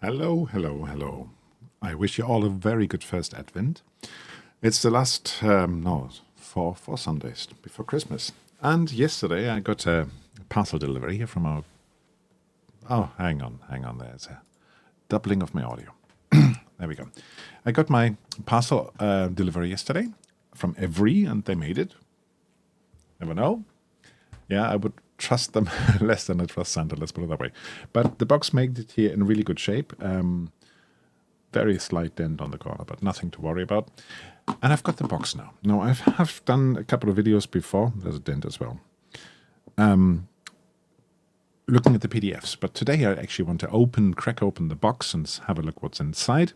Hello, hello, hello. I wish you all a very good first Advent. It's the last, four Sundays before Christmas. And yesterday I got a parcel delivery here from our... Oh, hang on, there's a doubling of my audio. There we go. I got my parcel delivery yesterday from Every, and they made it. Never know. Yeah, I would trust them less than I trust Santa, let's put it that way. But the box made it here in really good shape. Very slight dent on the corner, but nothing to worry about. And I've got the box now. Now, I've done a couple of videos before. There's a dent as well. Looking at the PDFs. But today I actually want to crack open the box and have a look what's inside.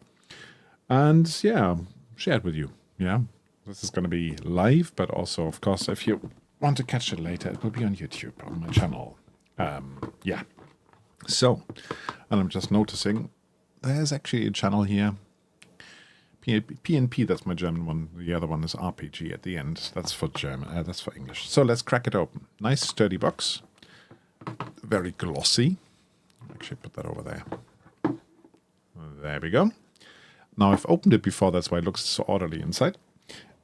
And yeah, share it with you. Yeah, this is going to be live, but also, of course, if you want to catch it later, it will be on YouTube, on my channel. Yeah. So, and I'm just noticing there's actually a channel here. P&P, that's my German one. The other one is RPG at the end. That's for German. That's for English. So let's crack it open. Nice sturdy box. Very glossy. Actually put that over there. There we go. Now I've opened it before. That's why it looks so orderly inside.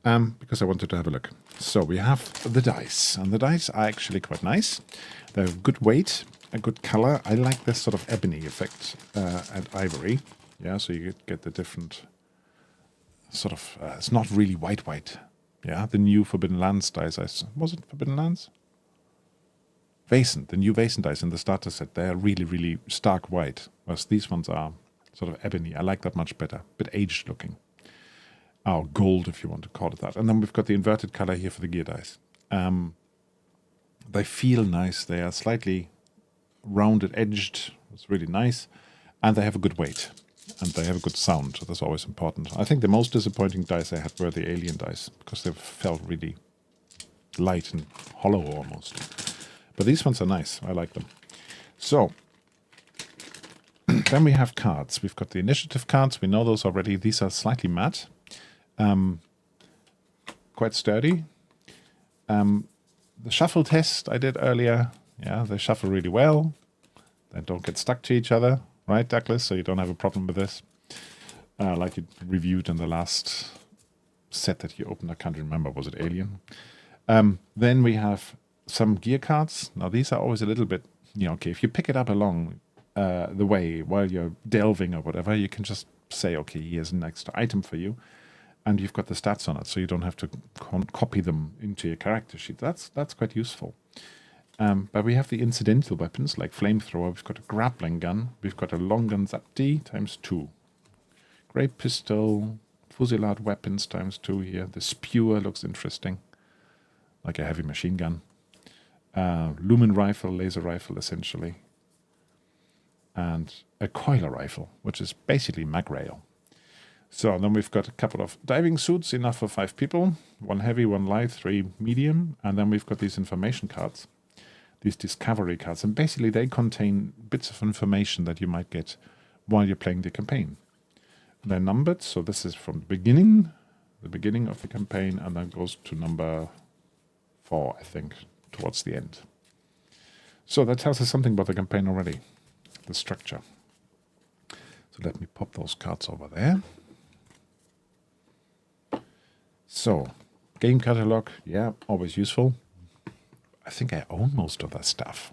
Because I wanted to have a look. So we have the dice. And the dice are actually quite nice. They have good weight, a good color. I like this sort of ebony effect and ivory. Yeah, so you get the different sort of... it's not really white. Yeah, the new Forbidden Lands dice. Was it Forbidden Lands? Vaesen, the new Vaesen dice in the starter set. They are really, really stark white. Whereas these ones are sort of ebony. I like that much better. Bit aged looking. Oh, gold, if you want to call it that. And then we've got the inverted color here for the gear dice. They feel nice. They are slightly rounded edged. It's really nice. And they have a good weight. And they have a good sound. So that's always important. I think the most disappointing dice I had were the alien dice. Because they felt really light and hollow almost. But these ones are nice. I like them. So, then we have cards. We've got the initiative cards. We know those already. These are slightly matte. Quite sturdy. The shuffle test I did earlier, yeah, they shuffle really well. They don't get stuck to each other, right, Douglas? So you don't have a problem with this. Like you reviewed in the last set that you opened, I can't remember, was it Alien? Then we have some gear cards. Now these are always a little bit, okay, if you pick it up along the way while you're delving or whatever, you can just say, okay, here's an extra item for you. And you've got the stats on it, so you don't have to copy them into your character sheet. That's quite useful. But we have the incidental weapons, like flamethrower. We've got a grappling gun. We've got a long gun Zapti ×2. Great pistol. Fusillade weapons ×2 here. The spewer looks interesting. Like a heavy machine gun. Lumen rifle, laser rifle, essentially. And a coiler rifle, which is basically mag rail. So then we've got a couple of diving suits, enough for 5 people. 1 heavy, 1 light, 3 medium. And then we've got these information cards, these discovery cards. And basically they contain bits of information that you might get while you're playing the campaign. They're numbered, so this is from the beginning of the campaign, and then goes to number 4, I think, towards the end. So that tells us something about the campaign already, the structure. So let me pop those cards over there. So, game catalog, yeah, always useful. I think I own most of that stuff.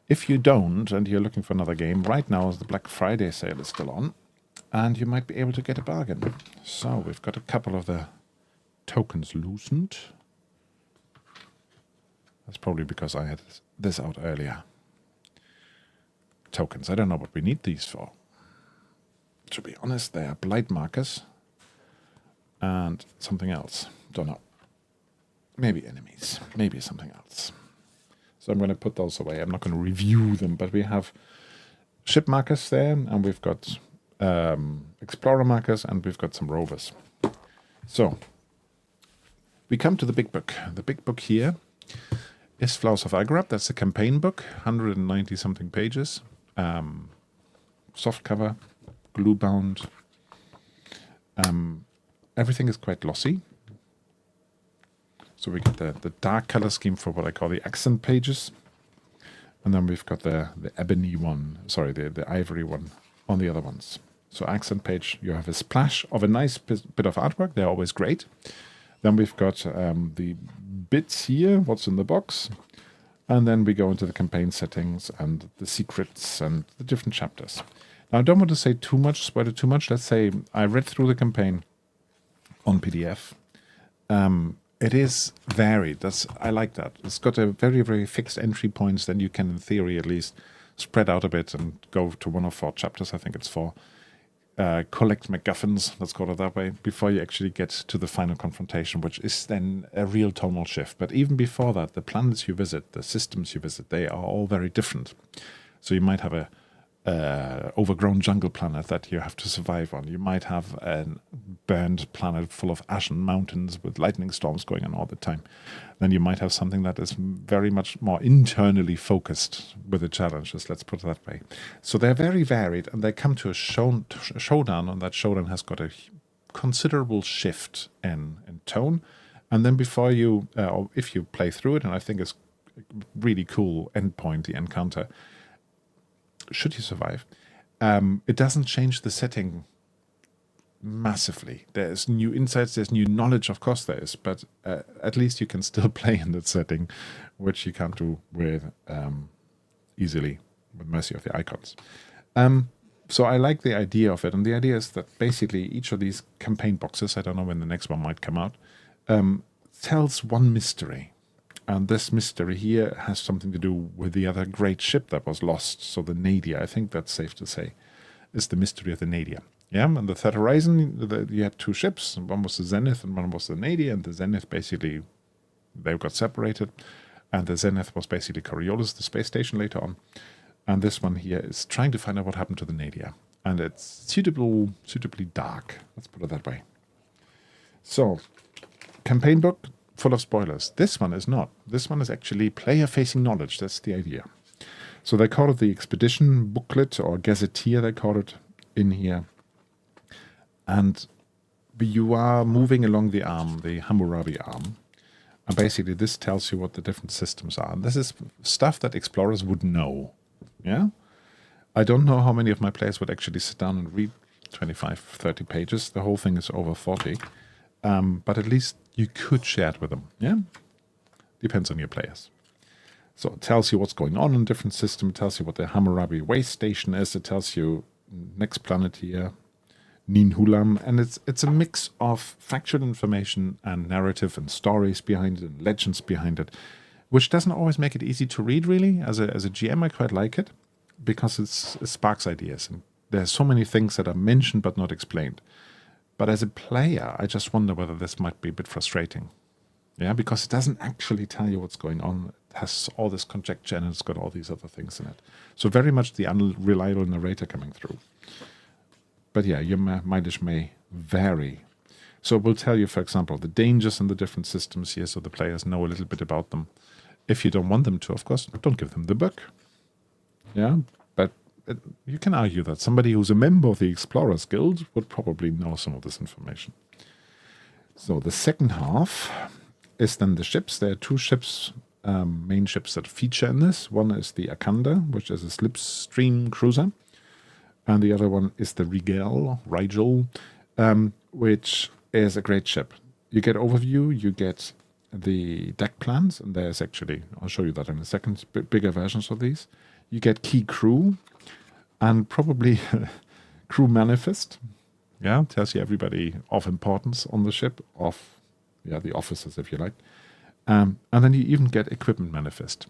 If you don't, and you're looking for another game, right now the Black Friday sale is still on, and you might be able to get a bargain. So, we've got a couple of the tokens loosened. That's probably because I had this out earlier. Tokens, I don't know what we need these for. To be honest, they are blight markers. And something else. Don't know. Maybe enemies. Maybe something else. So I'm going to put those away. I'm not going to review them, but we have ship markers there, and we've got explorer markers, and we've got some rovers. So we come to the big book. The big book here is Flowers of Algorab. That's the campaign book, 190 something pages. Soft cover, glue bound. Everything is quite glossy. So we get the dark color scheme for what I call the accent pages. And then we've got the ebony one, sorry, the ivory one on the other ones. So accent page, you have a splash of a nice bit of artwork. They're always great. Then we've got the bits here, what's in the box. And then we go into the campaign settings and the secrets and the different chapters. Now, I don't want to say too much, spoil it too much. Let's say I read through the campaign on PDF. It is varied. I like that. It's got a very, very fixed entry points. Then you can, in theory at least, spread out a bit and go to 1 or 4 chapters. I think it's 4. Collect MacGuffins, let's call it that way, before you actually get to the final confrontation, which is then a real tonal shift. But even before that, the planets you visit, the systems you visit, they are all very different. So you might have a overgrown jungle planet that you have to survive on. You might have a burned planet full of ashen mountains with lightning storms going on all the time. Then you might have something that is very much more internally focused with the challenges, let's put it that way. So they're very varied, and they come to a showdown, and that showdown has got a considerable shift in tone. And then before you, or if you play through it, and I think it's a really cool endpoint, the encounter, should you survive, it doesn't change the setting massively. There's new insights, there's new knowledge, of course there is, but at least you can still play in that setting, which you can't do with easily, with mercy of the icons. So I like the idea of it, and the idea is that basically each of these campaign boxes, I don't know when the next one might come out, tells one mystery. And this mystery here has something to do with the other great ship that was lost. So the Nadia, I think that's safe to say, is the mystery of the Nadia. Yeah, and the Third Horizon, you had 2 ships. One was the Zenith and one was the Nadia. And the Zenith, basically, they got separated. And the Zenith was basically Coriolis, the space station later on. And this one here is trying to find out what happened to the Nadia. And it's suitably dark. Let's put it that way. So, campaign book, full of spoilers. This one is not. This one is actually player-facing knowledge. That's the idea. So they call it the Expedition Booklet, or Gazetteer, they call it in here. And you are moving along the arm, the Hammurabi arm. And basically this tells you what the different systems are. And this is stuff that explorers would know. Yeah? I don't know how many of my players would actually sit down and read 25, 30 pages. The whole thing is over 40. But at least you could share it with them, yeah? Depends on your players. So it tells you what's going on in different systems. It tells you what the Hammurabi way station is. It tells you next planet here, Ninhulam. And it's a mix of factual information and narrative and stories behind it and legends behind it, which doesn't always make it easy to read, really. As a GM, I quite like it because it sparks ideas. And there's so many things that are mentioned but not explained. But as a player, I just wonder whether this might be a bit frustrating. Yeah, because it doesn't actually tell you what's going on. It has all this conjecture and it's got all these other things in it. So very much the unreliable narrator coming through. But yeah, your mileage may vary. So it will tell you, for example, the dangers in the different systems here, so the players know a little bit about them. If you don't want them to, of course, don't give them the book. Yeah, but you can argue that somebody who's a member of the Explorers Guild would probably know some of this information. So the second half is then the ships. There are 2 ships, main ships that feature in this. One is the Akanda, which is a slipstream cruiser. And the other one is the Rigel, which is a great ship. You get overview, you get the deck plans, and there's actually, I'll show you that in a second, bigger versions of these. You get key crew, and probably crew manifest. Yeah, tells you everybody of importance on the ship, the officers, if you like. And then you even get equipment manifest.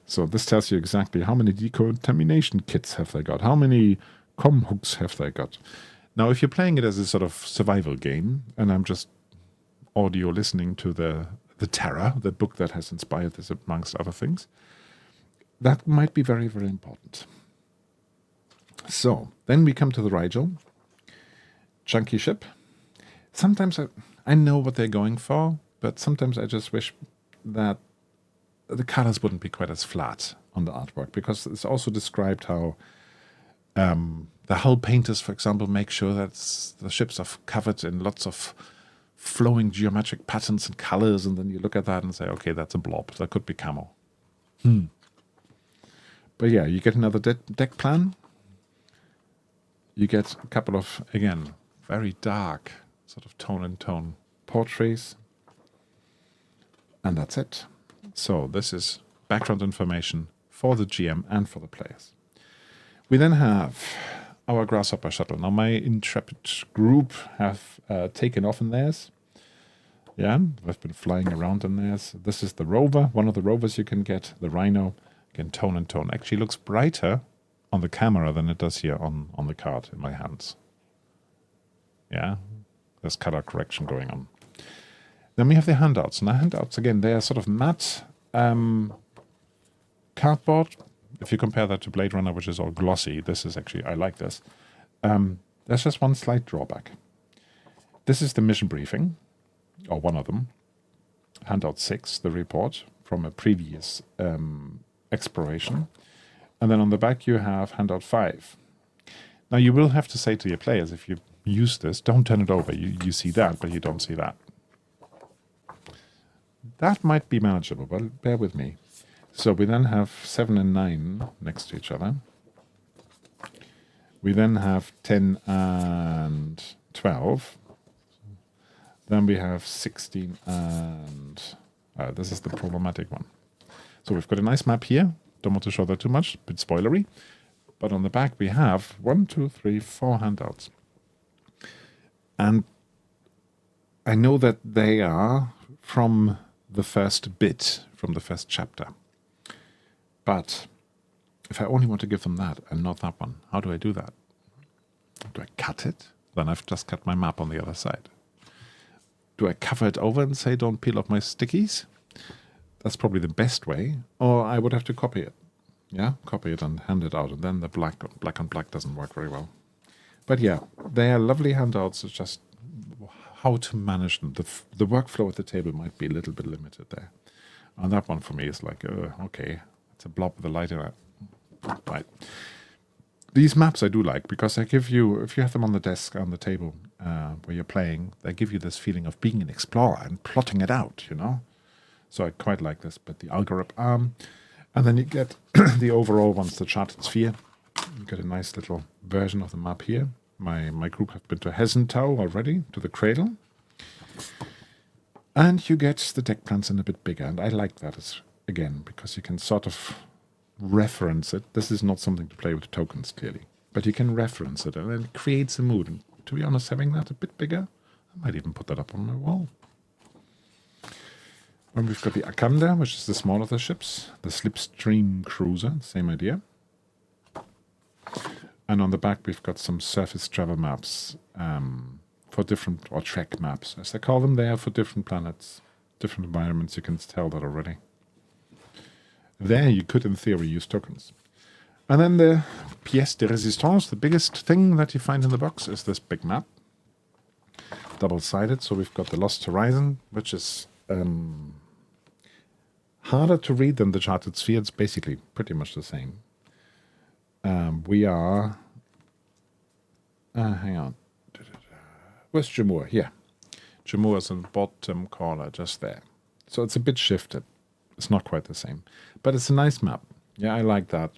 So this tells you exactly how many decontamination kits have they got, how many comm hooks have they got. Now, if you're playing it as a sort of survival game, and I'm just audio listening to the Terror, the book that has inspired this amongst other things, that might be very, very important. So, then we come to the Rigel. Chunky ship. Sometimes I know what they're going for, but sometimes I just wish that the colors wouldn't be quite as flat on the artwork, because it's also described how the hull painters, for example, make sure that the ships are covered in lots of flowing geometric patterns and colors, and then you look at that and say, okay, that's a blob. That could be camo. But yeah, you get another deck plan. you get a couple of, again, very dark sort of tone-and-tone portraits. And that's it. So this is background information for the GM and for the players. We then have our Grasshopper shuttle. Now my intrepid group have taken off in theirs. Yeah, they've been flying around in theirs. This is the rover, one of the rovers you can get, the Rhino. Again, tone and tone. Actually looks brighter on the camera than it does here on the card in my hands. Yeah, there's color correction going on. Then we have the handouts. And the handouts, again, they are sort of matte cardboard. If you compare that to Blade Runner, which is all glossy, this is actually, I like this. There's just one slight drawback. This is the mission briefing, or one of them. Handout 6, the report from a previous exploration. And then on the back you have handout 5. Now you will have to say to your players, if you use this, don't turn it over. You see that, but you don't see that. That might be manageable, but bear with me. So we then have 7 and 9 next to each other. We then have 10 and 12. Then we have 16 and... this is the problematic one. So we've got a nice map here. Don't want to show that too much, a bit spoilery. But on the back we have 1, 2, 3, 4 handouts. And I know that they are from the first bit, from the first chapter. But if I only want to give them that and not that one, how do I do that? Do I cut it? Then I've just cut my map on the other side. Do I cover it over and say, don't peel off my stickies? That's probably the best way. Or I would have to copy it. Yeah, copy it and hand it out. And then the black on black doesn't work very well. But yeah, they are lovely handouts. It's just how to manage them. The workflow at the table might be a little bit limited there. And that one for me is like, okay, it's a blob with a light in it. Right. These maps I do like because they give you, if you have them on the desk, on the table where you're playing, they give you this feeling of being an explorer and plotting it out, you know. So I quite like this. But the Algorab arm, and then you get the overall ones, the charted sphere. You get a nice little version of the map here. My group have been to Hessenthal already, to the Cradle. And you get the deck plans in a bit bigger. And I like that again, because you can sort of reference it. This is not something to play with tokens, clearly. But you can reference it, and it creates a mood. And to be honest, having that a bit bigger, I might even put that up on my wall. And we've got the Akanda, which is the smaller of the ships. The Slipstream Cruiser, same idea. And on the back, we've got some surface travel maps for different, or trek maps, as they call them. They are for different planets, different environments. You can tell that already. There you could, in theory, use tokens. And then the pièce de résistance, the biggest thing that you find in the box, is this big map. Double-sided, so we've got the Lost Horizon, which is harder to read than the Charted Sphere. It's basically pretty much the same. We are... hang on. Where's Jamur? Here. Jamur is in the bottom corner, just there. So it's a bit shifted. It's not quite the same. But it's a nice map. Yeah, I like that.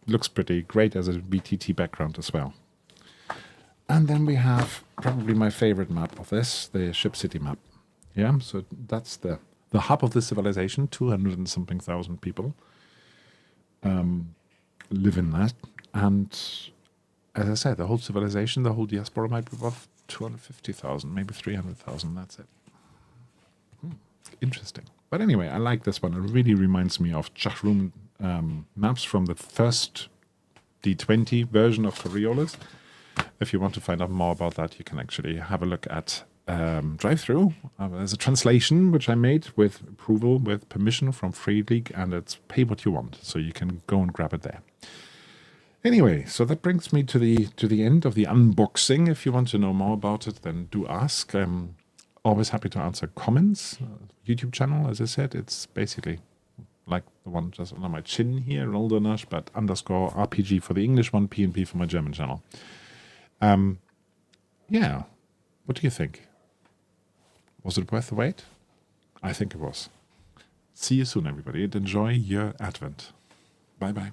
Looks pretty great as a BTT background as well. And then we have probably my favorite map of this, the Ship City map. Yeah, so that's the hub of the civilization. 200 and something thousand people live in that. And as I said, the whole civilization, the whole diaspora might be above 250,000, maybe 300,000. That's it. Interesting. But anyway, I like this one. It really reminds me of Djachroum maps from the first D20 version of Coriolis. If you want to find out more about that, you can actually have a look at Drive-Thru. There's a translation which I made with approval, with permission from Free League, and it's pay what you want, so you can go and grab it there. Anyway, so that brings me to the end of the unboxing. If you want to know more about it, then do ask. I'm always happy to answer comments. YouTube channel, as I said, it's basically like the one just under my chin here, Roldonash, but underscore RPG for the English one, PNP for my German channel. Yeah, what do you think? Was it worth the wait? I think it was. See you soon, everybody, and enjoy your Advent. Bye-bye.